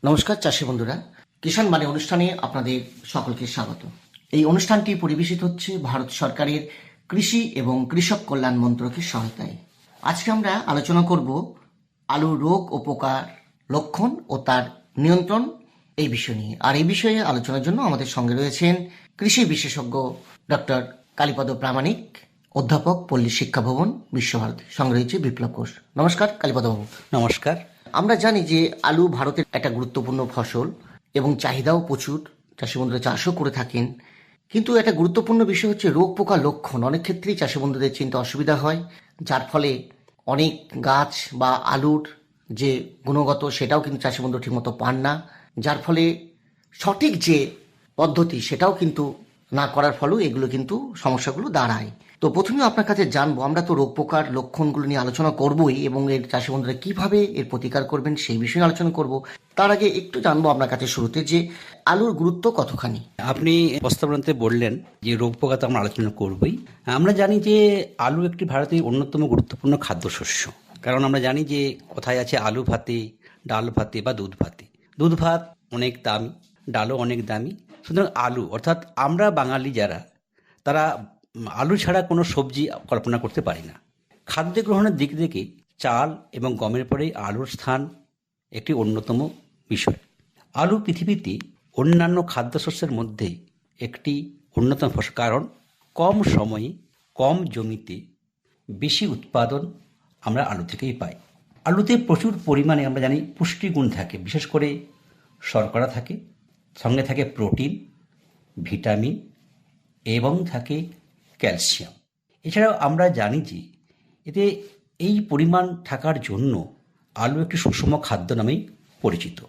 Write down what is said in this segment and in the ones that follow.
নমস্কার চাষি বন্ধুরা, কিষাণ মানে অনুষ্ঠানে আপনাদের সকলকে স্বাগত। এই অনুষ্ঠানটি পরিবেশিত হচ্ছে ভারত সরকারের কৃষি এবং কৃষক কল্যাণ মন্ত্রকের সহায়তায়। আজকে আমরা আলোচনা করব আলুর রোগ ও পোকার লক্ষণ ও তার নিয়ন্ত্রণ এই বিষয় নিয়ে। আর এই বিষয়ে আলোচনার জন্য আমাদের সঙ্গে রয়েছেন কৃষি বিশেষজ্ঞ ডক্টর কালীপদ প্রামাণিক, অধ্যাপক, পল্লী শিক্ষা ভবন, বিশ্বভারতী। সঙ্গে রয়েছে বিপ্লব ঘোষ। নমস্কার কালীপদ বাবু। নমস্কার। আমরা জানি যে আলু ভারতের একটা গুরুত্বপূর্ণ ফসল এবং চাহিদাও প্রচুর, চাষি বন্ধুরা চাষও করে থাকেন। কিন্তু একটা গুরুত্বপূর্ণ বিষয় হচ্ছে রোগ পোকার লক্ষণ। অনেক ক্ষেত্রেই চাষি বন্ধুদের চিনতে অসুবিধা হয়, যার ফলে অনেক গাছ বা আলুর যে গুণগত সেটাও কিন্তু চাষি বন্ধু ঠিকমতো পান না, যার ফলে সঠিক যে পদ্ধতি সেটাও কিন্তু না করার ফলেও এগুলো কিন্তু সমস্যাগুলো দাঁড়ায়। তো প্রথমে আপনার কাছে জানবো, আমরা তো রোগ পোকার লক্ষণগুলো নিয়ে আলোচনা করবোই এবং এর চাষি বন্ধুরা কিভাবে এর প্রতিকার করবেন সেই বিষয়ে আলোচনা করব। তার আগে একটু জানবো আপনার কাছে শুরুতে যে আলুর গুরুত্ব কতখানি। আপনি প্রস্তাবনাতে বললেন যে রোগ পোকা তো আমরা আলোচনা করবই। আমরা জানি যে আলু একটি ভারতের অন্যতম গুরুত্বপূর্ণ খাদ্যশস্য। কারণ আমরা জানি যে কোথায় আছে আলু ভাতে, ডাল ভাতে বা দুধ ভাতে। দুধ ভাত অনেক দামি, ডালও অনেক দামি। সুতরাং আলু, অর্থাৎ আমরা বাঙালি যারা, তারা আলু ছাড়া কোনো সবজি কল্পনা করতে পারি না। খাদ্য গ্রহণের দিক থেকে চাল এবং গমের পরেই আলুর স্থান একটি অন্যতম বিষয়। আলু পৃথিবীতে অন্যান্য খাদ্যশস্যের মধ্যে একটি অন্যতম ফসল, কারণ কম সময়ে কম জমিতে বেশি উৎপাদন আমরা আলু থেকেই পাই। আলুতে প্রচুর পরিমাণে আমরা জানি পুষ্টিগুণ থাকে, বিশেষ করে শর্করা থাকে, সঙ্গে থাকে প্রোটিন, ভিটামিন এবং থাকে ক্যালসিয়াম। এছাড়াও আমরা জানি যে এতে এই পরিমাণ থাকার জন্য আলু একটি সুষম খাদ্য নামেই পরিচিত।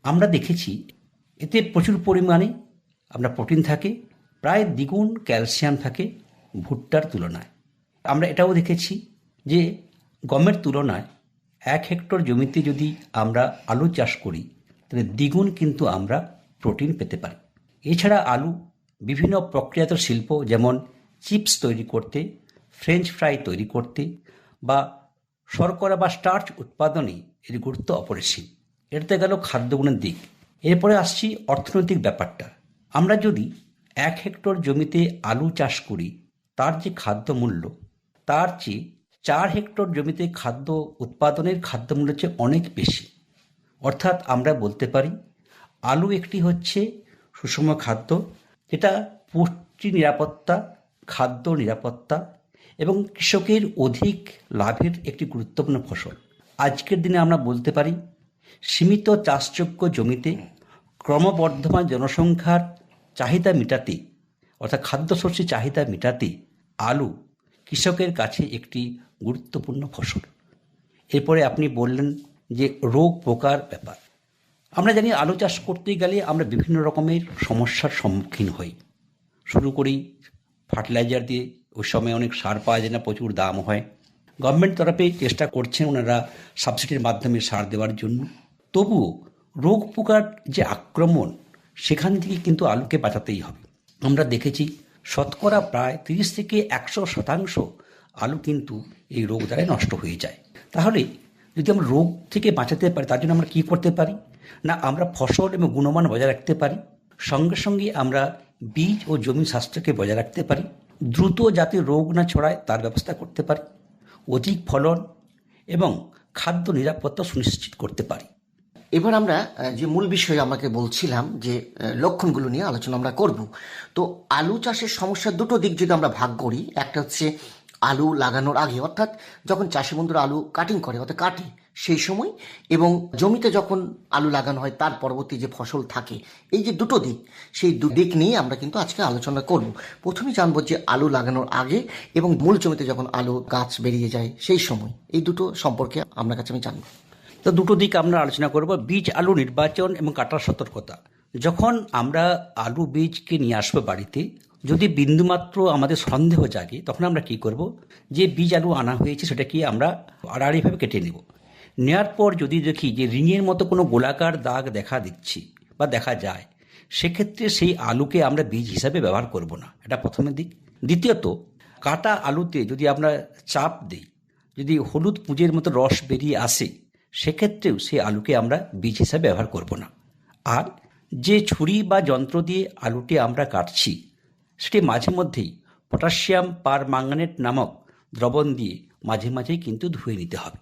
আমরা দেখেছি এতে প্রচুর পরিমাণে আমরা প্রোটিন থাকে, প্রায় দ্বিগুণ ক্যালসিয়াম থাকে ভুট্টার তুলনায়। আমরা এটাও দেখেছি যে গমের তুলনায় 1 হেক্টর জমিতে যদি আমরা আলু চাষ করি তাহলে দ্বিগুণ কিন্তু আমরা প্রোটিন পেতে পারি। এছাড়া আলু বিভিন্ন প্রক্রিয়াজাত শিল্প, যেমন চিপস তৈরি করতে, ফ্রেঞ্চ ফ্রাই তৈরি করতে বা শর্করা বা স্টার্চ উৎপাদনে এর গুরুত্ব অপরিসীম। এটাতে গেল খাদ্যগুণের দিক। এরপরে আসছি অর্থনৈতিক ব্যাপারটা। আমরা যদি 1 হেক্টর জমিতে আলু চাষ করি, তার যে খাদ্য মূল্য, তার চেয়ে 4 হেক্টর জমিতে খাদ্য উৎপাদনের খাদ্য মূল্যের চেয়ে অনেক বেশি। অর্থাৎ আমরা বলতে পারি আলু একটি হচ্ছে সুষম খাদ্য, যেটা পুষ্টি নিরাপত্তা, খাদ্য নিরাপত্তা এবং কৃষকের অধিক লাভের একটি গুরুত্বপূর্ণ ফসল। আজকের দিনে আমরা বলতে পারি সীমিত চাষযোগ্য জমিতে ক্রমবর্ধমান জনসংখ্যার চাহিদা মেটাতে, অর্থাৎ খাদ্যশস্যের চাহিদা মেটাতে আলু কৃষকের কাছে একটি গুরুত্বপূর্ণ ফসল। এরপরে আপনি বললেন যে রোগ পোকার ব্যাপার। আমরা জানি আলু চাষ করতে গেলে আমরা বিভিন্ন রকমের সমস্যার সম্মুখীন হই। শুরু করি ফার্টিলাইজার দিয়ে, ওই সময় অনেক সার পাওয়া যায় না, প্রচুর দাম হয়। গভর্নমেন্ট তরফে চেষ্টা করছেন ওনারা সাবসিডির মাধ্যমে সার দেওয়ার জন্য। তবুও রোগ পোকার যে আক্রমণ, সেখান থেকে কিন্তু আলুকে বাঁচাতেই হবে। আমরা দেখেছি শতকরা প্রায় 30 থেকে 100% আলু কিন্তু এই রোগ দ্বারাই নষ্ট হয়ে যায়। তাহলে যদি আমরা রোগ থেকে বাঁচাতে পারি, তার জন্য আমরা কী করতে পারি না, আমরা ফসল এবং গুণমান বজায় রাখতে পারি, সঙ্গে সঙ্গে আমরা বীজ ও জমির স্বাস্থ্যকে বজায় রাখতে পারি, দ্রুত যাতে রোগ না ছড়ায় তার ব্যবস্থা করতে পারি, অধিক ফলন এবং খাদ্য নিরাপত্তা সুনিশ্চিত করতে পারি। এবার আমরা যে মূল বিষয় আমাকে বলছিলাম যে লক্ষণগুলো নিয়ে আলোচনা আমরা করব। তো আলু চাষের সমস্যার দুটো দিক যদি আমরা ভাগ করি, একটা হচ্ছে আলু লাগানোর আগে, অর্থাৎ যখন চাষি বন্ধুরা আলু কাটিং করে অর্থাৎ কাটে সেই সময়, এবং জমিতে যখন আলু লাগানো হয় তার পরবর্তী যে ফসল থাকে, এই যে দুটো দিক, সেই দিক নিয়ে আমরা কিন্তু আজকে আলোচনা করব। প্রথমে জানবো যে আলু লাগানোর আগে এবং মূল জমিতে যখন আলু গাছ বেরিয়ে যায় সেই সময়, এই দুটো সম্পর্কে আপনার কাছে আমি জানবো। তো দুটো দিক আমরা আলোচনা করব। বীজ আলু নির্বাচন এবং কাটার সতর্কতা। যখন আমরা আলু বীজকে নিয়ে আসবো বাড়িতে, যদি বিন্দুমাত্র আমাদের সন্দেহ জাগে, তখন আমরা কি করব, যে বীজ আলু আনা হয়েছে সেটাকে আমরা আড়াআড়িভাবে কেটে নেব। নেওয়ার পর যদি দেখি যে রিংয়ের মতো কোনো গোলাকার দাগ দেখা দিচ্ছি বা দেখা যায়, সেক্ষেত্রে সেই আলুকে আমরা বীজ হিসাবে ব্যবহার করব না। এটা প্রথমের দিক। দ্বিতীয়ত, কাটা আলুতে যদি আমরা চাপ দিই, যদি হলুদ পুঁজের মতো রস বেরিয়ে আসে, সেক্ষেত্রেও সেই আলুকে আমরা বীজ হিসাবে ব্যবহার করব না। আর যে ছুরি বা যন্ত্র দিয়ে আলুটি আমরা কাটছি সেটি মাঝে মধ্যেই পটাশিয়াম পার ম্যাঙ্গানেট নামক দ্রবণ দিয়ে মাঝে মাঝেই কিন্তু ধুয়ে নিতে হবে।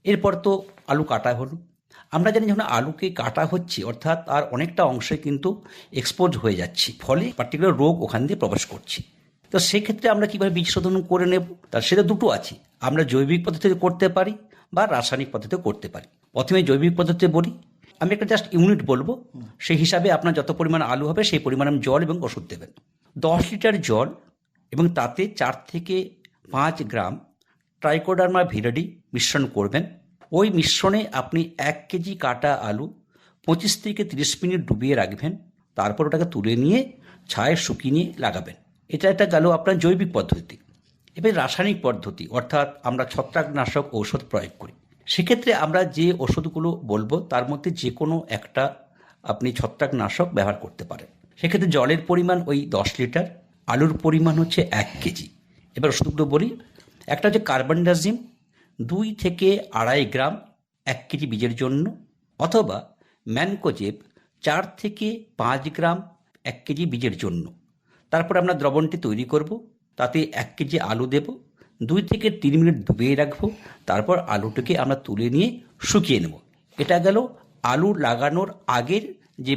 এরপর তো আলু কাটা হলো। আমরা জানি যখন আলুকে কাটা হচ্ছে অর্থাৎ আর অনেকটা অংশে কিন্তু এক্সপোজ হয়ে যাচ্ছে, ফলে পার্টিকুলার রোগ ওখান দিয়ে প্রবেশ করছে। তো সেক্ষেত্রে আমরা কীভাবে বীজ শোধন করে নেব, তার সেটা দুটো আছে। আমরা জৈবিক পদ্ধতিতে করতে পারি বা রাসায়নিক পদ্ধতিতে করতে পারি। প্রথমে জৈবিক পদ্ধতিতে বলি, আমি একটা জাস্ট ইউনিট বলবো, সেই হিসাবে আপনার যত পরিমাণ আলু হবে সেই পরিমাণ জল এবং ওষুধ দেবেন। 10 লিটার জল এবং তাতে 4 থেকে 5 গ্রাম ট্রাইকোডার্মা ভিরিডি মিশ্রণ করবেন। ওই মিশ্রণে আপনি 1 কেজি কাটা আলু 25 থেকে 30 মিনিট ডুবিয়ে রাখবেন। তারপর ওটাকে তুলে নিয়ে ছায়ায় শুকিয়ে নিয়ে লাগাবেন। এটা গেল আপনার জৈবিক পদ্ধতি। এবার রাসায়নিক পদ্ধতি, অর্থাৎ আমরা ছত্রাকনাশক ঔষধ প্রয়োগ করি। সেক্ষেত্রে আমরা যে ওষুধগুলো বলবো তার মধ্যে যে কোনো একটা আপনি ছত্রাকনাশক ব্যবহার করতে পারেন। সেক্ষেত্রে জলের পরিমাণ ওই 10 লিটার, আলুর পরিমাণ হচ্ছে 1 কেজি। এবার ওষুধগুলো বলি, একটা হচ্ছে কার্বনডাজিম 2 থেকে 2.5 গ্রাম 1 কেজি বীজের জন্য, অথবা ম্যানকোজেব 4 থেকে 5 গ্রাম 1 কেজি বীজের জন্য। তারপর আমরা দ্রবণটি তৈরি করব, তাতে 1 কেজি আলু দেব, 2 থেকে 3 মিনিট ডুবিয়ে রাখবো। তারপর আলুটাকে আমরা তুলে নিয়ে শুকিয়ে নেব। এটা গেল আলু লাগানোর আগের যে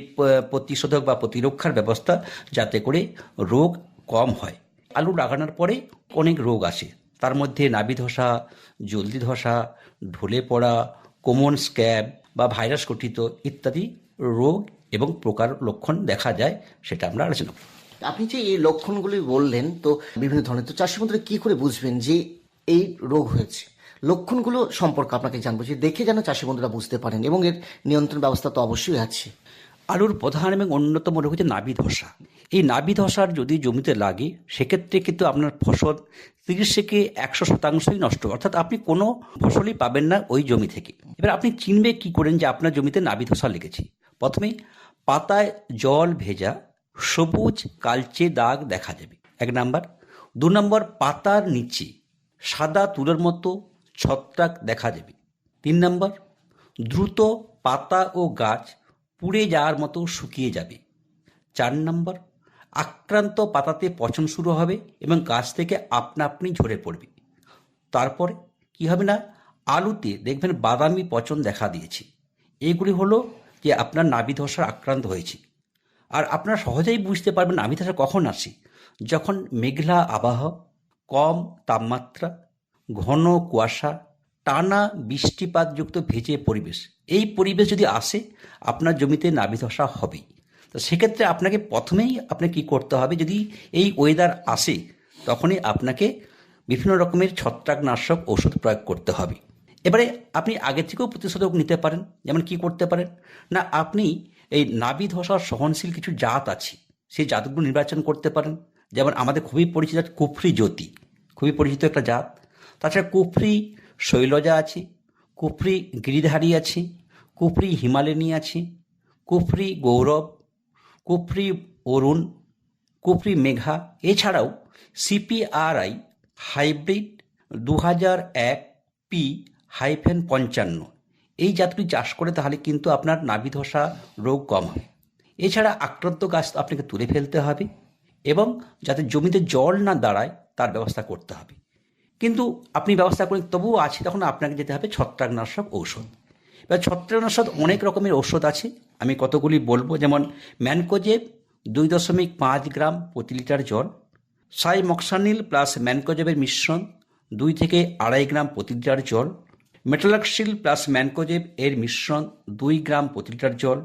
প্রতিষেধক বা প্রতিরক্ষার ব্যবস্থা, যাতে করে রোগ কম হয়। আলু লাগানোর পরে অনেক রোগ আসে, তার মধ্যে নাভি ধসা, জলদি ধসা, ঢলে পড়া, কোমন স্ক্যাব বা ভাইরাস গঠিত ইত্যাদি রোগ এবং প্রকার লক্ষণ দেখা যায়, সেটা আমরা আলোচনা করব। আপনি যে এই লক্ষণগুলি বললেন, তো বিভিন্ন ধরনের, তো চাষি বন্ধুরা কি করে বুঝবেন যে এই রোগ হয়েছে? লক্ষণগুলো সম্পর্কে আপনাকে জানবো, যে দেখে যেন চাষি বন্ধুরা বুঝতে পারেন, এবং এর নিয়ন্ত্রণ ব্যবস্থা তো অবশ্যই আছে। আলুর প্রধান এবং অন্যতম রোগ হচ্ছে নাভি ধসা। এই নাভি ধসার যদি জমিতে লাগে, সেক্ষেত্রে কিন্তু আপনার ফসল 30 থেকে 100% নষ্ট, অর্থাৎ আপনি কোনো ফসলই পাবেন না ওই জমি থেকে। এবার আপনি চিনবে কি করেন যে আপনার জমিতে নাভি ধসা লেগেছে? প্রথমেই পাতায় জল ভেজা সবুজ কালচে দাগ দেখা যাবে, 1 নাম্বার। 2 নম্বর, পাতার নিচে সাদা তুলোর মতো ছত্রাক দেখা যাবে। 3 নম্বর, দ্রুত পাতা ও গাছ পুড়ে যাওয়ার মতো শুকিয়ে যাবে। 4 নম্বর, আক্রান্ত পাতাতে পচন শুরু হবে এবং গাছ থেকে আপনা আপনি ঝরে পড়বে। তারপরে কি হবে না, আলুতে দেখবেন বাদামি পচন দেখা দিয়েছে। এইগুলি হলো যে আপনার নাভি ধসার আক্রান্ত হয়েছে। আর আপনারা সহজেই বুঝতে পারবেন নাভি ধসা কখন আসে, যখন মেঘলা আবহাওয়া, কম তাপমাত্রা, ঘন কুয়াশা, টানা বৃষ্টিপাতযুক্ত ভেজে পরিবেশ, এই পরিবেশ যদি আসে আপনার জমিতে নাভি ধসা হবেই। তো সেক্ষেত্রে আপনাকে প্রথমেই আপনাকে কী করতে হবে, যদি এই ওয়েদার আসে তখনই আপনাকে বিভিন্ন রকমের ছত্রাকনাশক ওষুধ প্রয়োগ করতে হবে। এবারে আপনি আগে থেকেও প্রতিষেধক নিতে পারেন। যেমন কি করতে পারেন না, আপনি এই নাভি ধসার সহনশীল কিছু জাত আছে, সেই জাতগুলো নির্বাচন করতে পারেন। যেমন আমাদের খুবই পরিচিত কুফরি জ্যোতি, খুবই পরিচিত একটা জাত। তাছাড়া কুফরি শৈলজা আছে, কুফরি গিরিধারী আছে, কুফরি হিমালয়ানি আছে, কুফরি গৌরব, কুফরি অরুণ, কুফরি মেঘা। এছাড়াও সিপিআরআই হাইব্রিড 2001 P-55 এই জাতটি চাষ করে, তাহলে কিন্তু আপনার নাভি ধসা রোগ কম হবে। এছাড়া আক্রান্ত গাছ আপনাকে তুলে ফেলতে হবে এবং যাতে জমিতে জল না দাঁড়ায় তার ব্যবস্থা করতে হবে। কিন্তু আপনি ব্যবস্থা করেন তবুও আছে, তখন আপনাকে যেতে হবে ছত্রাকনাশক ঔষধ। এবার ছত্রাকনাশক অনেক রকমের ঔষধ আছে, আমি কতগুলি বলবো। যেমন ম্যানকোজেব 2.5 গ্রাম প্রতি লিটার জল, সাইমক্সানিল প্লাস ম্যানকোজেবের মিশ্রণ 2 থেকে 2.5 গ্রাম প্রতি লিটার জল, মেটালাক্সিল প্লাস ম্যানকোজেব এর মিশ্রণ 2 গ্রাম প্রতি লিটার জল,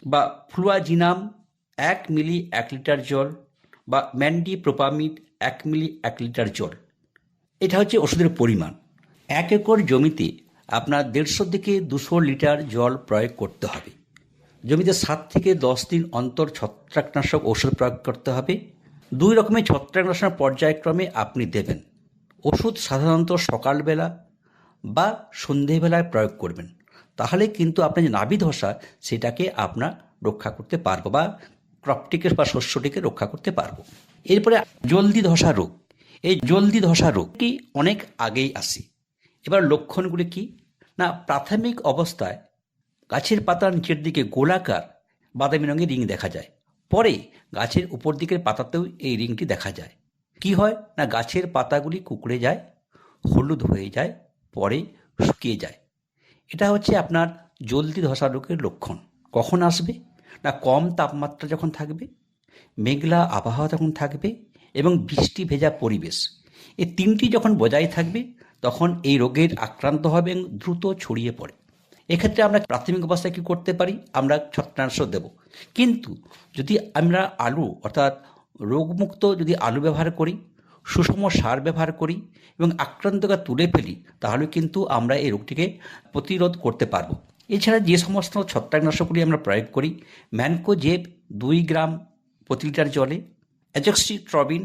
বা ফ্লুয়াজিনাম 1 মিলি 1 লিটার জল, বা ম্যান্ডিপ্রোপামিড 1 মিলি 1 লিটার জল। এটা হচ্ছে ওষুধের পরিমাণ। 1 একর জমিতে আপনার 150 থেকে 200 লিটার জল প্রয়োগ করতে হবে। জমিতে 7 থেকে 10 দিন অন্তর ছত্রাকনাশক ওষুধ প্রয়োগ করতে হবে। 2 রকমের ছত্রাকনাশক পর্যায়ক্রমে আপনি দেবেন। ওষুধ সাধারণত সকালবেলা বা সন্ধেবেলায় প্রয়োগ করবেন, তাহলে কিন্তু আপনার যে নাভি ধসা সেটাকে আপনার রক্ষা করতে পারবো, বা ক্রপটিকে বা শস্যটিকে রক্ষা করতে পারবো। এরপরে জলদি ধসা রোগ। এই জলদি ধসা রোগটি অনেক আগেই আসে। এবার লক্ষণগুলি কি না, প্রাথমিক অবস্থায় গাছের পাতার নিচের দিকে গোলাকার বাদামি রঙের রিং দেখা যায়। পরে গাছের উপর দিকের পাতাতেও এই রিংটি দেখা যায়। কি হয় না, গাছের পাতাগুলি কুঁকড়ে যায়, হলুদ হয়ে যায়, পরে শুকিয়ে যায়। এটা হচ্ছে আপনার জলদি ধসা রোগের লক্ষণ। কখন আসবে না, কম তাপমাত্রা যখন থাকবে, মেঘলা আবহাওয়া যখন থাকবে এবং বৃষ্টি ভেজা পরিবেশ, এই তিনটি যখন বজায় থাকবে তখন এই রোগের আক্রান্ত হবে এবং দ্রুত ছড়িয়ে পড়ে। এক্ষেত্রে আমরা প্রাথমিক অবস্থায় কী করতে পারি, আমরা ছত্রাকনাশক দেব। কিন্তু যদি আমরা আলু অর্থাৎ রোগমুক্ত যদি আলু ব্যবহার করি, সুষম সার ব্যবহার করি এবং আক্রান্তকে তুলে ফেলি, তাহলে কিন্তু আমরা এই রোগটিকে প্রতিরোধ করতে পারবো। এছাড়া যে সমস্ত ছত্রাকনাশকগুলি আমরা প্রয়োগ করি, ম্যানকোজেব 2 গ্রাম প্রতি লিটার জলে, অ্যাজক্সিস্ট্রবিন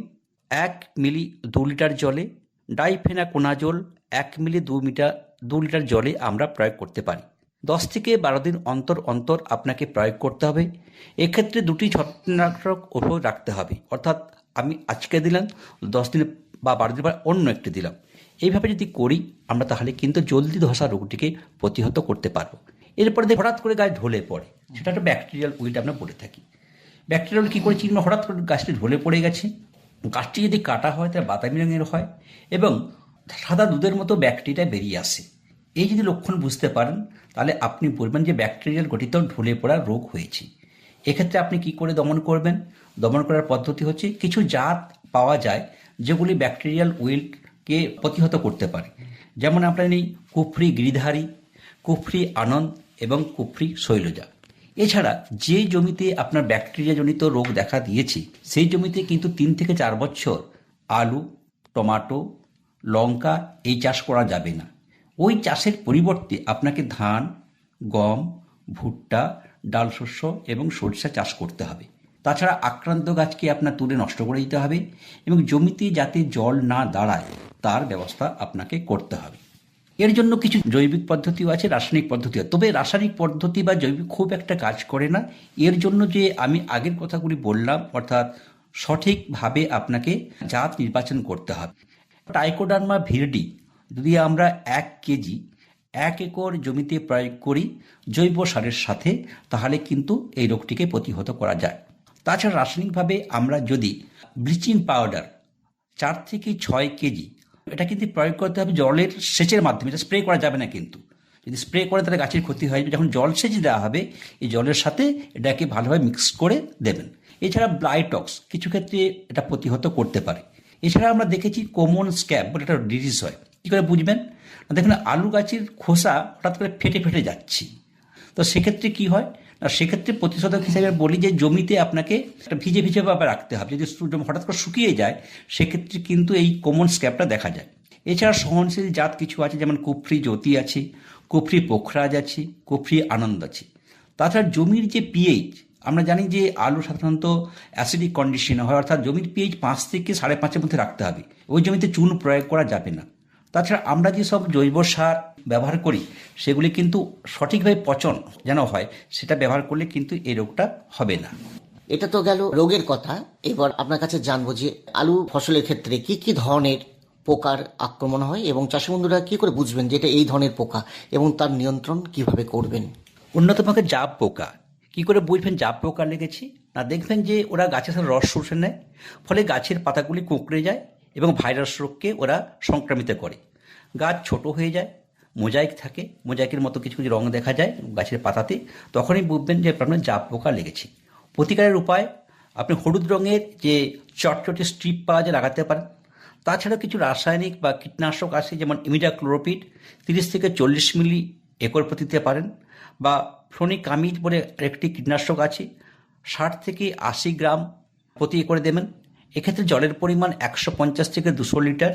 1 মিলি 2 লিটার জলে, ডাইফেনাকোনাজোল 1 মিলি 2 লিটার জলে আমরা প্রয়োগ করতে পারি। 10 থেকে 12 দিন অন্তর অন্তর আপনাকে প্রয়োগ করতে হবে। এক্ষেত্রে 2টি ছত্রাকনাশক ওষুধ রাখতে হবে, অর্থাৎ আমি আজকে দিলাম, 10 দিন বা 12 দিন পর অন্য একটি দিলাম। এইভাবে যদি করি আমরা, তাহলে কিন্তু জলদি ধসা রোগটিকে প্রতিহত করতে পারবো। এরপরে হঠাৎ করে গাছ ঢলে পড়ে, সেটা একটা ব্যাকটেরিয়াল উইল্ট আমরা বলে থাকি। ব্যাকটেরিয়াল কী করেছি, হঠাৎ করে গাছটি ঢলে পড়ে গেছে। গাছটি যদি কাটা হয় তাহলে বাদামি রঙের হয় এবং সাদা দুধের মতো ব্যাকটেরিয়া বেরিয়ে আসে। এই যদি লক্ষণ বুঝতে পারেন তাহলে আপনি বলবেন যে ব্যাকটেরিয়াল গঠিত ঢলে পড়া রোগ হয়েছে। এক্ষেত্রে আপনি কি করে দমন করবেন? দমন করার পদ্ধতি হচ্ছে, কিছু জাত পাওয়া যায় যেগুলি ব্যাকটেরিয়াল উইল্টকে প্রতিহত করতে পারে। যেমন আপনার নেই কুফরি গিরিধারী, কুফরি আনন্দ এবং কুফরি শৈলজা। এছাড়া যে জমিতে আপনার ব্যাকটেরিয়াজনিত রোগ দেখা দিয়েছে সেই জমিতে কিন্তু 3 থেকে 4 বছর আলু, টমেটো, লঙ্কা এই চাষ করা যাবে না। ওই চাষের পরিবর্তে আপনাকে ধান, গম, ভুট্টা, ডাল শস্য এবং সরিষা চাষ করতে হবে। তাছাড়া আক্রান্ত গাছকে আপনার তুলে নষ্ট করে দিতে হবে এবং জমিতে যাতে জল না দাঁড়ায় তার ব্যবস্থা আপনাকে করতে হবে। এর জন্য কিছু জৈবিক পদ্ধতিও আছে, রাসায়নিক পদ্ধতিও। তবে রাসায়নিক পদ্ধতি বা জৈবিক খুব একটা কাজ করে না। এর জন্য যে আমি আগের কথাগুলি বললাম, অর্থাৎ সঠিকভাবে আপনাকে জাত নির্বাচন করতে হবে। ট্রাইকোডার্মা ভিরিডি যদি আমরা 1 কেজি 1 একর জমিতে প্রয়োগ করি জৈব সারের সাথে, তাহলে কিন্তু এই রোগটিকে প্রতিহত করা যায়। তাছাড়া রাসায়নিকভাবে আমরা যদি ব্লিচিং পাউডার 4 থেকে 6 কেজি, এটা কিন্তু প্রয়োগ করতে হবে জলের সেচের মাধ্যমে, এটা স্প্রে করা যাবে না। কিন্তু যদি স্প্রে করে তাহলে গাছের ক্ষতি হয়। যখন জল সেচ দেওয়া হবে এই জলের সাথে এটাকে ভালোভাবে মিক্স করে দেবেন। এছাড়া ব্লাইটক্স কিছু ক্ষেত্রে এটা প্রতিহত করতে পারে। এছাড়া আমরা দেখেছি কমন স্ক্যাব বলে একটা ডিজিজ হয়। কী করে বুঝবেন না, দেখুন আলু গাছের খোসা হঠাৎ করে ফেটে ফেটে যাচ্ছে, তো সেক্ষেত্রে কি হয় না, সেক্ষেত্রে প্রতিষেধক হিসেবে বলি যে জমিতে আপনাকে একটা ভিজে ভিজে ভাবে রাখতে হবে। যদি হঠাৎ করে শুকিয়ে যায় সেক্ষেত্রে কিন্তু এই কমন স্ক্যাবটা দেখা যায়। এছাড়া সহনশীল জাত কিছু আছে, যেমন কুফরি জ্যোতি আছে, কুফরি পোখরাজ আছে, কুফরি আনন্দ আছে। তাছাড়া জমির যে পিএইচ, আমরা জানি যে আলু সাধারণত অ্যাসিডিক কন্ডিশনে হয়, অর্থাৎ জমির পিএইচ 5 থেকে 5.5-এর মধ্যে রাখতে হবে। ওই জমিতে চুন প্রয়োগ করা যাবে না। তাছাড়া আমরা যেসব জৈব সার ব্যবহার করি সেগুলি কিন্তু সঠিকভাবে পচন যেন হয়, সেটা ব্যবহার করলে কিন্তু এই রোগটা হবে না। এটা তো গেল রোগের কথা। এবার আপনার কাছে জানবো যে আলু ফসলের ক্ষেত্রে কি কি ধরনের পোকার আক্রমণ হয় এবং চাষি বন্ধুরা কি করে বুঝবেন যে এটা এই ধরনের পোকা এবং তার নিয়ন্ত্রণ কিভাবে করবেন? উন্নত মানের জাব পোকা কি করে বুঝবেন জাব পোকা লেগেছে না, দেখবেন যে ওরা গাছের সাথে রস শুষে নেয়, ফলে গাছের পাতাগুলি কুঁকড়ে যায় এবং ভাইরাস রোগকে ওরা সংক্রামিত করে। গাছ ছোট হয়ে যায়, মোজাইক থাকে, মোজাইকের মতো কিছু কিছু রং দেখা যায় গাছের পাতাতে, তখনই বুঝবেন যে আপনার জাব পোকা লেগেছে। প্রতিকারের উপায়, আপনি হলুদ রঙের যে চটচটে স্ট্রিপ পাওয়া যায় লাগাতে পারেন। তাছাড়া কিছু রাসায়নিক বা কীটনাশক আছে, যেমন ইমিডাক্লোরোপিড 30 থেকে 40 মিলি একর প্রতি দিতে পারেন, বা ফ্লোনিকামিড বলে আরেকটি কীটনাশক আছে 60 থেকে 80 গ্রাম প্রতি একরে দেবেন। এক্ষেত্রে জলের পরিমাণ 150 থেকে 200 লিটার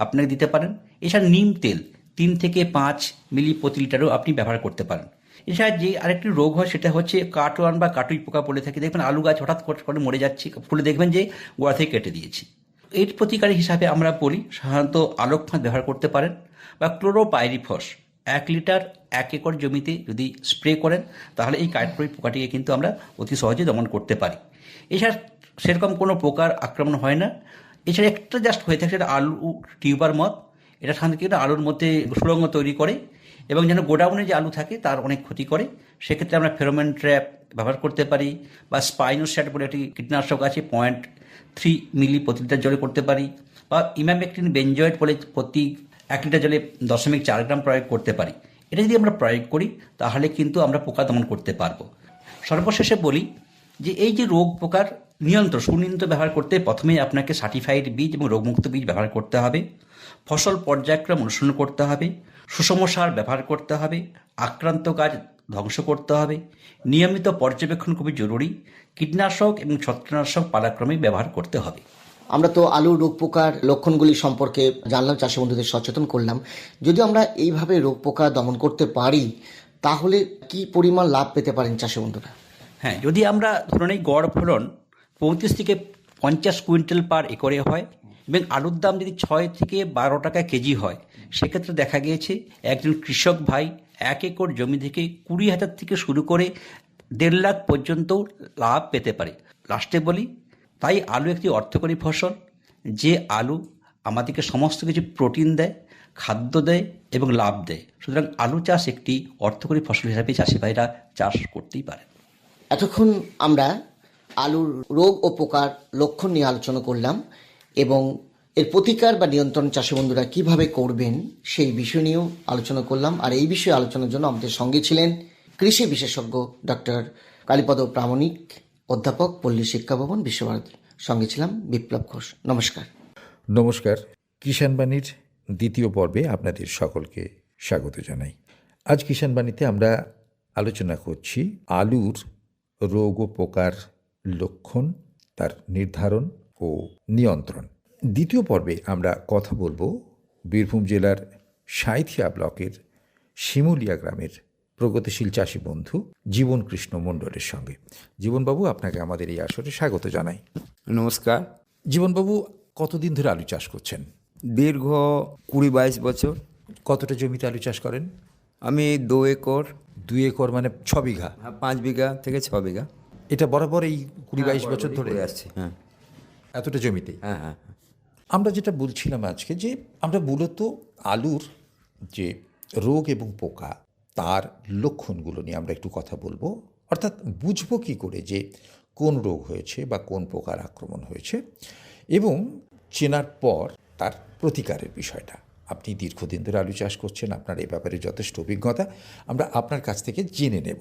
আপনাকে দিতে পারেন। এছাড়া নিম তেল 3 থেকে 5 মিলি প্রতি লিটারও আপনি ব্যবহার করতে পারেন। এছাড়া যে আরেকটি রোগ হয় সেটা হচ্ছে কাটওয়ার্ম বা কাটুই পোকা বলে থাকি। দেখবেন আলু গাছ হঠাৎ করে মরে যাচ্ছে, ফুলে দেখবেন যে গোড়া থেকে কেটে দিয়েছে। এর প্রতিকার হিসাবে আমরা বলি সাধারণত আলোক ফাঁদ ব্যবহার করতে পারেন, বা ক্লোরোপাইরিফস 1 লিটার 1 একর জমিতে যদি স্প্রে করেন তাহলে এই কাটুই পোকাটিকে কিন্তু আমরা অতি সহজে দমন করতে পারি। এছাড়া সেরকম কোনো পোকার আক্রমণ হয় না। এছাড়া একটা জাস্ট হয়ে থাকে, সেটা আলু টিউবার মত। এটা সাধারণত আলুর মধ্যে সুড়ঙ্গ তৈরি করে এবং যেন গোডাউনে যে আলু থাকে তার অনেক ক্ষতি করে। সেক্ষেত্রে আমরা ফেরোমন ট্র্যাপ ব্যবহার করতে পারি, বা স্পাইনোস্যাট বলে একটি কীটনাশক আছে 0.3 মিলি প্রতি লিটার জলে করতে পারি, বা ইমামেকটিন বেঞ্জয়েড বলে প্রতি 1 লিটার জলে 0.4 গ্রাম প্রয়োগ করতে পারি। এটা যদি আমরা প্রয়োগ করি তাহলে কিন্তু আমরা পোকা দমন করতে পারবো। সর্বশেষে বলি যে এই যে রোগ পোকার নিয়ন্ত্রণ সুনিয়ন্ত্রণ ব্যবহার করতে প্রথমেই আপনাকে সার্টিফাইড বীজ এবং রোগমুক্ত বীজ ব্যবহার করতে হবে, ফসল পর্যায়ক্রম অনুসরণ করতে হবে, সুষম সার ব্যবহার করতে হবে, আক্রান্ত গাছ ধ্বংস করতে হবে, নিয়মিত পর্যবেক্ষণ খুবই জরুরি, কীটনাশক এবং ছত্রনাশক পালাক্রমে ব্যবহার করতে হবে। আমরা তো আলুর রোগ পোকার লক্ষণগুলি সম্পর্কে জানলাম, চাষি বন্ধুদের সচেতন করলাম। যদি আমরা এইভাবে রোগ পোকা দমন করতে পারি তাহলে কি পরিমাণ লাভ পেতে পারেন চাষি বন্ধুরা? হ্যাঁ, যদি আমরা ধরুন এই গড় ফলন 35 থেকে 50 কুইন্টাল পার একরে হয় এবং আলুর দাম যদি 6 থেকে 12 টাকা কেজি হয়, সেক্ষেত্রে দেখা গিয়েছে একজন কৃষক ভাই 1 একর জমি থেকে 20,000 থেকে শুরু করে 1.5 লাখ পর্যন্ত লাভ পেতে পারে। লাস্টে বলি, তাই আলু একটি অর্থকরী ফসল, যে আলু আমাদেরকে সমস্ত কিছু প্রোটিন দেয়, খাদ্য দেয় এবং লাভ দেয়। সুতরাং আলু চাষ একটি অর্থকরী ফসল হিসাবে চাষি ভাইরা চাষ করতেই পারে। এতক্ষণ আমরা আলুর রোগ ও পোকার লক্ষণ নিয়ে আলোচনা করলাম এবং এর প্রতিকার বা নিয়ন্ত্রণ চাষি বন্ধুরা কীভাবে করবেন সেই বিষয় নিয়েও আলোচনা করলাম। আর এই বিষয়ে আলোচনার জন্য আমাদের সঙ্গে ছিলেন কৃষি বিশেষজ্ঞ ডক্টর কালীপদ প্রামাণিক, অধ্যাপক, পল্লী শিক্ষা ভবন, বিশ্বভারতী। সঙ্গে ছিলাম বিপ্লব ঘোষ। নমস্কার। নমস্কার। কিষাণবাণীর দ্বিতীয় পর্বে আপনাদের সকলকে স্বাগত জানাই। আজ কিষাণবাণীতে আমরা আলোচনা করছি আলুর রোগ ও পোকার লক্ষণ, তার নির্ধারণ ও নিয়ন্ত্রণ। দ্বিতীয় পর্বে আমরা কথা বলবো বীরভূম জেলার সাঁইথিয়া ব্লকের শিমুলিয়া গ্রামের প্রগতিশীল চাষি বন্ধু জীবন কৃষ্ণ মণ্ডলের সঙ্গে। জীবনবাবু, আপনাকে আমাদের এই আসরে স্বাগত জানাই। নমস্কার। জীবনবাবু, কতদিন ধরে আলু চাষ করছেন? দীর্ঘ 20-22 বছর। কতটা জমিতে আলু চাষ করেন? আমি 2 একর। 2 একর মানে 6 বিঘা? 5 বিঘা থেকে 6 বিঘা। এটা বরাবর এই 20-22 বছর ধরে আসছে। হ্যাঁ, এতটা জমিতে? হ্যাঁ, হ্যাঁ। আমরা যেটা বলছিলাম আজকে, যে আমরা মূলত আলুর যে রোগ এবং পোকা তার লক্ষণগুলো নিয়ে আমরা একটু কথা বলবো। অর্থাৎ বুঝবো কী করে যে কোন রোগ হয়েছে বা কোন পোকার আক্রমণ হয়েছে, এবং চেনার পর তার প্রতিকারের বিষয়টা। আপনি দীর্ঘদিন ধরে আলু চাষ করছেন, আপনার এই ব্যাপারে যথেষ্ট অভিজ্ঞতা, আমরা আপনার কাছ থেকে জেনে নেব।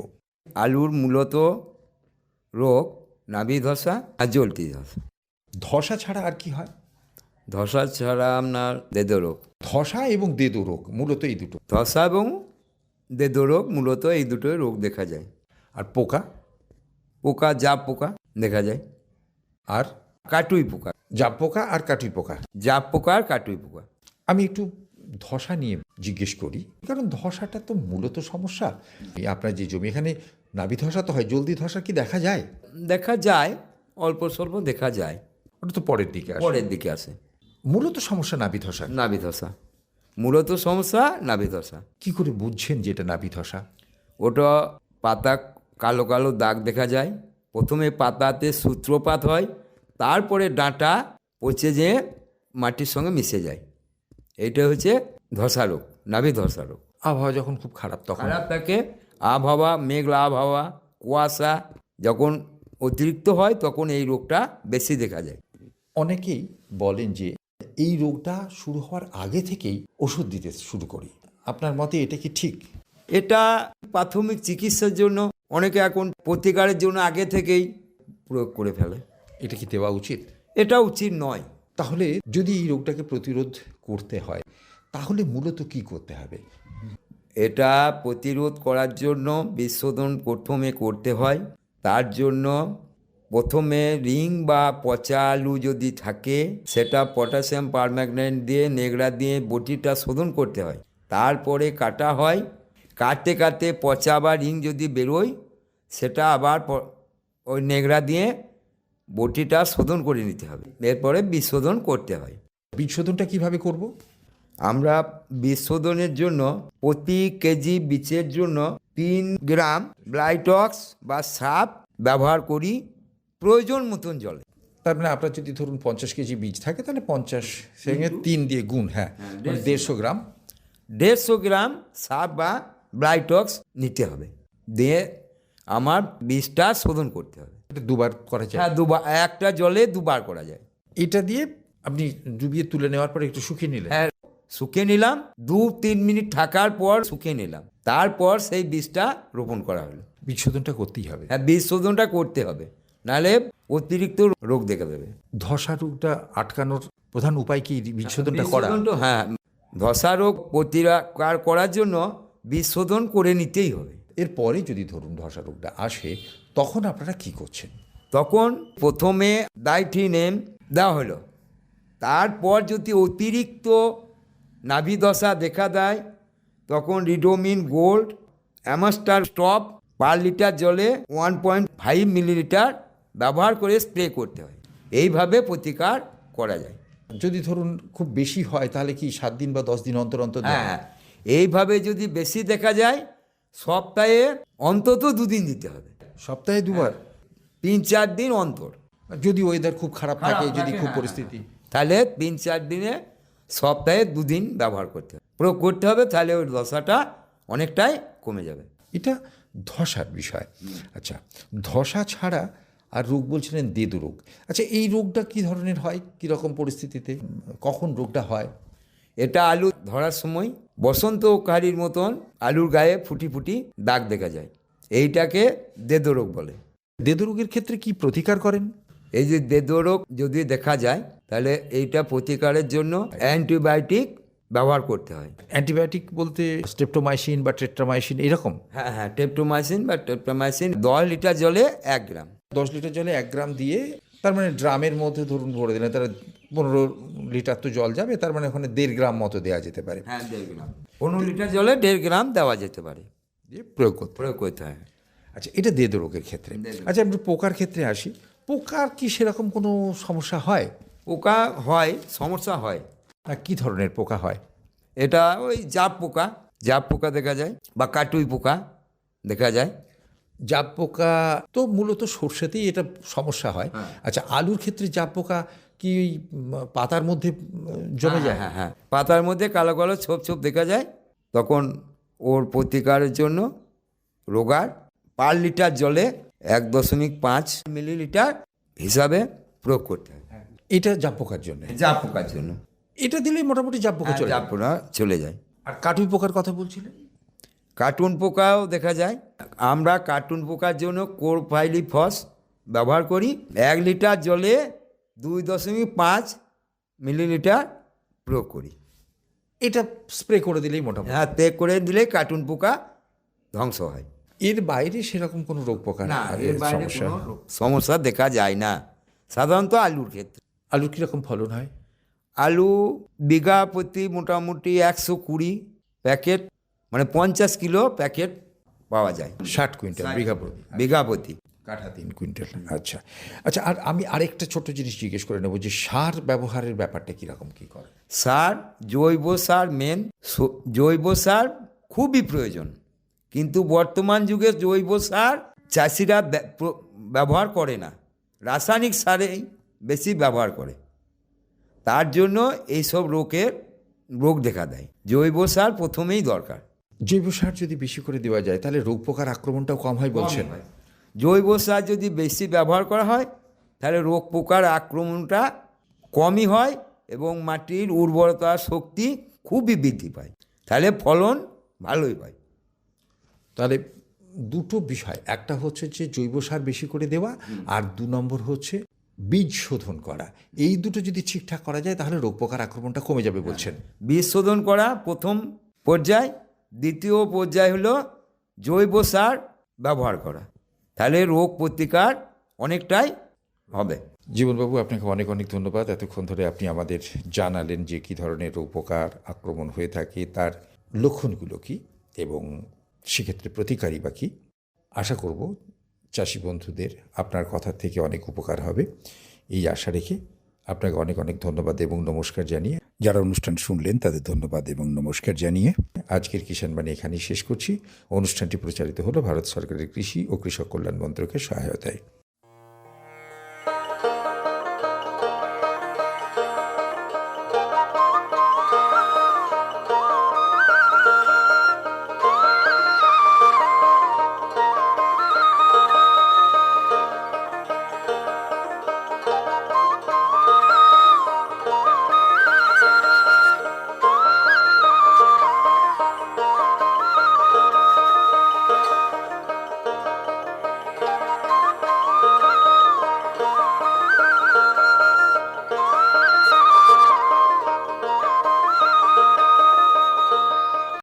আলুর মূলত রোগ নাভি ধসা আর জলতি ধসা। ধসা ছাড়া আর কি হয়? ধসা ছাড়া আপনার দেদো রোগ। ধসা এবং দেদো রোগ মূলত এই দুটো। ধসা এবং দেদো রোগ মূলত এই দুটোই রোগ দেখা যায়। আর পোকা? পোকা জাপ পোকা দেখা যায়, আর কাটুই পোকা। জাপ পোকা আর কাটুই পোকা। জাপ পোকা আর কাটুই পোকা। আমি একটু ধসা নিয়ে জিজ্ঞেস করি, কারণ ধসাটা তো মূলত সমস্যা। আপনার যে জমি, এখানে নাভি ধসা তো হয়, জলদি ধসা কি দেখা যায়? দেখা যায়, অল্প স্বল্প দেখা যায়। ওটা তো পরের দিকে আসে। পরের দিকে আসে। মূলত সমস্যা নাভি ধসা। নাভি ধসা মূলত সমস্যা, নাভি ধসা। কি করে বুঝছেন যে এটা নাভি ধসা? ওটা পাতা কালো কালো দাগ দেখা যায়। প্রথমে পাতাতে সূত্রপাত হয়, তারপরে ডাঁটা পচে যেয়ে মাটির সঙ্গে মিশে যায়। এইটা হচ্ছে ধসা রোগ, নাভি ধসা রোগ। আবহাওয়া যখন খুব খারাপ তখন? খারাপ থাকে, আবহাওয়া মেঘলা আবহাওয়া, কুয়াশা যখন অতিরিক্ত হয় তখন এই রোগটা বেশি দেখা যায়। অনেকেই বলেন যে এই রোগটা শুরু হওয়ার আগে থেকেই ওষুধ দিতে শুরু করি। আপনার মতে এটা কি ঠিক? এটা প্রাথমিক চিকিৎসার জন্য অনেকে এখন প্রতিকারের জন্য আগে থেকেই প্রয়োগ করে ফেলে। এটা কি দেওয়া উচিত? এটা উচিত নয়। তাহলে যদি এই রোগটাকে প্রতিরোধ করতে হয় তাহলে মূলত কি করতে হবে? এটা প্রতিরোধ করার জন্য বিশোধন প্রথমে করতে হয়। তার জন্য প্রথমে রিং বা পচা আলু যদি থাকে, সেটা পটাশিয়াম পারম্যাঙ্গানেট দিয়ে নেগড়া দিয়ে বটিটা শোধন করতে হয়। তারপরে কাটা হয়। কাটতে কাটতে পচা বা রিং যদি বেরোয়, সেটা আবার ওই নেগড়া দিয়ে বটিটা শোধন করে নিতে হবে। এরপরে বিশোধন করতে হয়। বীজ শোধনটা কিভাবে করব? আমরা বীজ শোধনের জন্য প্রতি কেজি বীজের জন্য 3 গ্রাম ব্লাইটক্স বা সাপ ব্যবহার করি প্রয়োজন মতন জলে। তার মানে আপনার যদি ধরুন 50 কেজি বীজ থাকে তাহলে 50 সঙ্গে 3 দিয়ে গুণ, হ্যাঁ, 150 গ্রাম 150 গ্রাম সার বা ব্রাইটক্স নিতে হবে, দিয়ে আমার বীজটা শোধন করতে হবে। এটা দুবার করা যায়? হ্যাঁ, দুবার, একটা জলে দুবার করা যায়। এটা দিয়ে আপনি ডুবিয়ে তুলে নেওয়ার পরে একটু শুকিয়ে নিলেন? হ্যাঁ, শুকিয়ে নিলাম, 2-3 মিনিট থাকার পর শুকিয়ে নিলাম, তারপর সেই বীজটা রোপণ করা হলো। বীজ শোধনটা করতেই হবে। হ্যাঁ, বীজ শোধনটা করতে হবে, নাহলে অতিরিক্ত রোগ দেখা দেবে। ধসা রোগটা আটকানোর প্রধান উপায় কি বীজ শোধনটা বীজ করা? শোধনটা, হ্যাঁ, ধসা রোগ প্রতিকার করার জন্য বীজ শোধন করে নিতেই হবে। এরপরে যদি ধরুন ধসা রোগটা আসে, তখন আপনারা কি করছেন? তখন প্রথমে ডাইথিনেম দেওয়া হলো, তারপর যদি অতিরিক্ত নাভি দশা দেখা দেয় তখন রিডোমিন গোল্ড অ্যামাস্টার স্টপ পার লিটার জলে 1.5 মিলিলিটার ব্যবহার করে স্প্রে করতে হয়। এইভাবে প্রতিকার করা যায়। যদি ধরুন খুব বেশি হয় তাহলে কি 7 দিন বা 10 দিন অন্তর অন্তর দেন? হ্যাঁ, এইভাবে যদি বেশি দেখা যায় সপ্তাহে অন্তত 2 দিন দিতে হবে, সপ্তাহে দুবার? 3-4 দিন অন্তর। যদি ওয়েদার খুব খারাপ থাকে, যদি খুব পরিস্থিতি, তাহলে 3-4 দিনে সপ্তাহে 2 দিন ব্যবহার করতে হবে, প্রয়োগ করতে হবে, তাহলে ওই দশাটা অনেকটাই কমে যাবে। এটা ধসার বিষয়। আচ্ছা, ধসা ছাড়া আর রোগ বলছিলেন দেদু রোগ। আচ্ছা, এই রোগটা কি ধরনের হয়, কীরকম পরিস্থিতিতে, কখন রোগটা হয়? এটা আলু ধরার সময় বসন্তকারীর মতন আলুর গায়ে ফুটি ফুটি দাগ দেখা যায়, এইটাকে দেদো রোগ বলে। দেদু রোগের ক্ষেত্রে কি প্রতিকার করেন? এই যে দেদো রোগ যদি দেখা যায় তাহলে এইটা প্রতিকারের জন্য অ্যান্টিবায়োটিক ব্যবহার করতে হয়। অ্যান্টিবায়োটিক বলতে স্ট্রেপ্টোমাইসিন বা টেট্রামাইসিন এরকম? হ্যাঁ হ্যাঁ, টেপ্টোমাইসিন বা টেপ্টোমাইসিন 10 লিটার জলে 1 গ্রাম। 10 লিটার জলে 1 গ্রাম দিয়ে, তার মানে ড্রামের মধ্যে ধরুন ভরে দিলেন, তারা 15 লিটার তো জল যাবে, তার মানে ওখানে 1.5 গ্রাম মতো দেওয়া যেতে পারে। হ্যাঁ, 1.5 গ্রাম, 15 লিটার জলে 1.5 গ্রাম দেওয়া যেতে পারে, দিয়ে প্রয়োগ করতে। প্রয়োগ করতে হয়। আচ্ছা, এটা দেদু রোগের ক্ষেত্রে। আচ্ছা, আমরা পোকার ক্ষেত্রে আসি। পোকার কি সেরকম কোনো সমস্যা হয়? পোকা হয়, সমস্যা হয়। আর কি ধরনের পোকা হয়? এটা ওই জাপ পোকা দেখা যায়, বা কাটুই পোকা দেখা যায়। জাপ পোকা তো মূলত সর্ষেতেই এটা সমস্যা হয়। আচ্ছা, আলুর ক্ষেত্রে জাপ পোকা কি ওই পাতার মধ্যে জমে যায়? হ্যাঁ হ্যাঁ, পাতার মধ্যে কালো কালো ছোপ ছোপ দেখা যায়, তখন ওর প্রতিকারের জন্য রোগার পার লিটার জলে 1.5 মিলিলিটার হিসাবে প্রয়োগ করতে হয়। এটা জাপ পোকার জন্য। জাপ পোকার জন্য এটা দিলেই মোটামুটি জাপ পোকা চলে জাপ যায়। পোকা চলে যায়। আর কাটুই পোকার কথা বলছিলেন? কার্টুন পোকাও দেখা যায়। আমরা কার্টুন পোকার জন্য কোরফাইলিফস ব্যবহার করি, 1 লিটার জলে 2.5 মিলিলিটার প্রয়োগ করি। এটা স্প্রে করে দিলেই মোটামুটি। হ্যাঁ, তে করে দিলে কার্টুন পোকা ধ্বংস হয়। এর বাইরে সেরকম কোনো রোগ পোকা না, আর এর বাইরে সমস্যা? কোনো সমস্যা দেখা যায় না, সাধারণত আলুর ক্ষেত্রে। আলুর কীরকম ফলন হয়? আলু বিঘা প্রতি মোটামুটি 120 প্যাকেট, মানে 50 কিলো প্যাকেট পাওয়া যায় 60 কুইন্টাল বিঘা প্রতি। কাঠা 3 কুইন্টাল। আচ্ছা আচ্ছা, আর আমি আরেকটা ছোট জিনিস জিজ্ঞেস করে নেব, যে সার ব্যবহারের ব্যাপারটা কীরকম কী করে? সার, জৈব সার মেন। জৈব সার খুবই প্রয়োজন, কিন্তু বর্তমান যুগে জৈব সার চাষিরা ব্যবহার করে না, রাসায়নিক সারেই বেশি ব্যবহার করে। তার জন্য এইসব রোগ দেখা দেয়। জৈব সার প্রথমেই দরকার। জৈব সার যদি বেশি করে দেওয়া যায় তাহলে রোগ পোকার আক্রমণটাও কম হয় বলছেন? জৈব সার যদি বেশি ব্যবহার করা হয় তাহলে রোগ পোকার আক্রমণটা কমই হয় এবং মাটির উর্বরতা শক্তি খুবই বৃদ্ধি পায়, তাহলে ফলন ভালোই পায়। তাহলে দুটো বিষয়, একটা হচ্ছে যে জৈব সার বেশি করে দেওয়া, আর 2 নম্বর হচ্ছে বীজ শোধন করা। এই দুটো যদি ঠিকঠাক করা যায় তাহলে রোগ পোকার আক্রমণটা কমে যাবে বলছেন? বীজ শোধন করা প্রথম পর্যায়, দ্বিতীয় পর্যায় হলো জৈব সার ব্যবহার করা, তাহলে রোগ প্রতিকার অনেকটাই হবে। জীবনবাবু, আপনাকে অনেক অনেক ধন্যবাদ। এতক্ষণ ধরে আপনি আমাদের জানালেন যে কী ধরনের রোগ পোকার আক্রমণ হয়ে থাকে, তার লক্ষণগুলো কী, এবং সেক্ষেত্রে প্রতিকারই বা কী। আশা করব চাষি বন্ধুদের আপনার কথা থেকে অনেক উপকার হবে, এই আশা রেখে আপনাকে অনেক অনেক ধন্যবাদ এবং নমস্কার জানিয়ে, যারা অনুষ্ঠান শুনলেন তাদের ধন্যবাদ এবং নমস্কার জানিয়ে আজকের কিষাণ বাণী এখানেই শেষ করছি। অনুষ্ঠানটি প্রচারিত হলো ভারত সরকারের কৃষি ও কৃষক কল্যাণ মন্ত্রকের সহায়তায়।